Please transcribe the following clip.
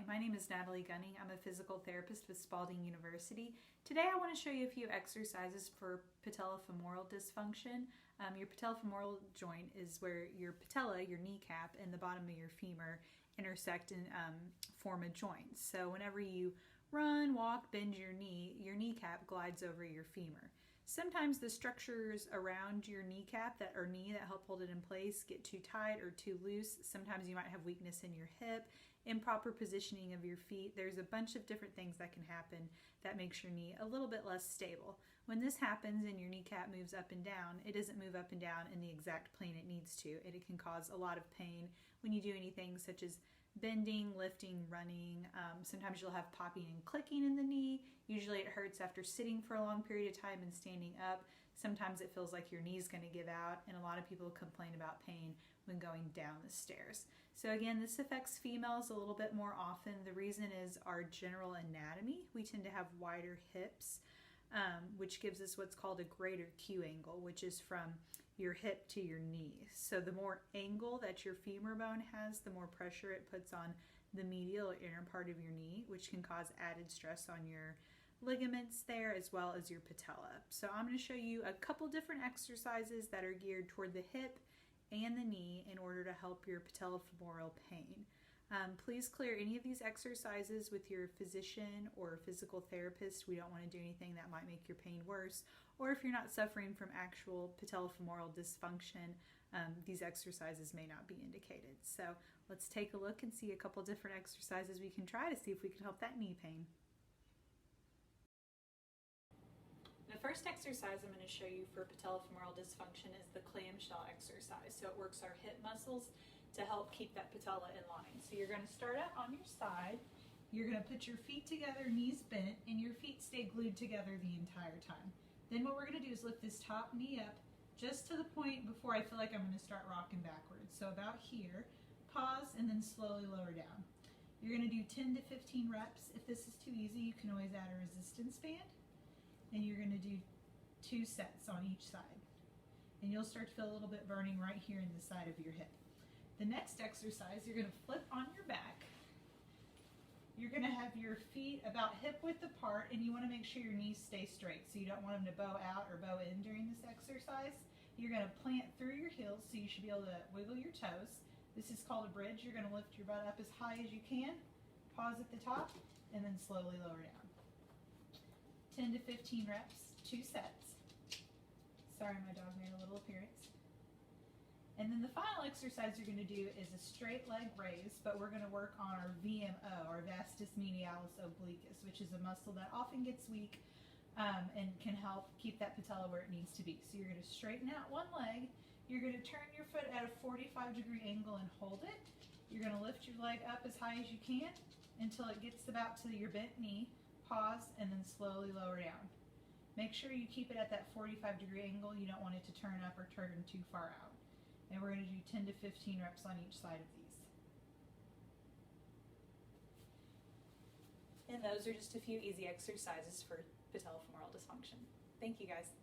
my name is Natalie Gunning. I'm a physical therapist with Spalding University. Today I want to show you a few exercises for patellofemoral dysfunction. Your patellofemoral joint is where your patella, your kneecap, and the bottom of your femur intersect and form a joint. So whenever you run, walk, bend your knee, your kneecap glides over your femur. Sometimes the structures around your kneecap that help hold it in place get too tight or too loose. Sometimes you might have weakness in your hip, improper positioning of your feet. There's a bunch of different things that can happen that makes your knee a little bit less stable. When this happens and your kneecap moves up and down, it doesn't move up and down in the exact plane it needs to. It can cause a lot of pain when you do anything such as bending, lifting, running. Sometimes you'll have popping and clicking in the knee. Usually it hurts after sitting for a long period of time and standing up. Sometimes it feels like your knee's going to give out, and a lot of people complain about pain when going down the stairs. So again, this affects females a little bit more often. The reason is our general anatomy. We tend to have wider hips, which gives us what's called a greater Q angle, which is from your hip to your knee. So the more angle that your femur bone has, the more pressure it puts on the medial or inner part of your knee, which can cause added stress on your ligaments there as well as your patella. So I'm going to show you a couple different exercises that are geared toward the hip and the knee in order to help your patellofemoral pain. Please clear any of these exercises with your physician or physical therapist. We don't want to do anything that might make your pain worse. Or if you're not suffering from actual patellofemoral dysfunction, these exercises may not be indicated. So let's take a look and see a couple different exercises we can try to see if we can help that knee pain. The first exercise I'm going to show you for patellofemoral dysfunction is the clamshell exercise. So it works our hip muscles to help keep that patella in line. So you're going to start out on your side. You're going to put your feet together, knees bent, and your feet stay glued together the entire time. Then what we're going to do is lift this top knee up just to the point before I feel like I'm going to start rocking backwards. So about here, pause, and then slowly lower down. You're going to do 10 to 15 reps. If this is too easy, you can always add a resistance band. And you're going to do 2 sets on each side. And you'll start to feel a little bit burning right here in the side of your hip. The next exercise, you're going to flip on your back. You're going to have your feet about hip width apart, and you want to make sure your knees stay straight. So you don't want them to bow out or bow in during this exercise. You're going to plant through your heels, so you should be able to wiggle your toes. This is called a bridge. You're going to lift your butt up as high as you can, pause at the top, and then slowly lower down. 10 to 15 reps, 2 sets. Sorry, my dog made a little appearance. And then the final exercise you're going to do is a straight leg raise, but we're going to work on our VMO, or vastus medialis obliquus, which is a muscle that often gets weak and can help keep that patella where it needs to be. So you're going to straighten out one leg. You're going to turn your foot at a 45-degree angle and hold it. You're going to lift your leg up as high as you can until it gets about to your bent knee. Pause, and then slowly lower down. Make sure you keep it at that 45-degree angle. You don't want it to turn up or turn too far out. And we're going to do 10 to 15 reps on each side of these. And those are just a few easy exercises for patellofemoral dysfunction. Thank you, guys.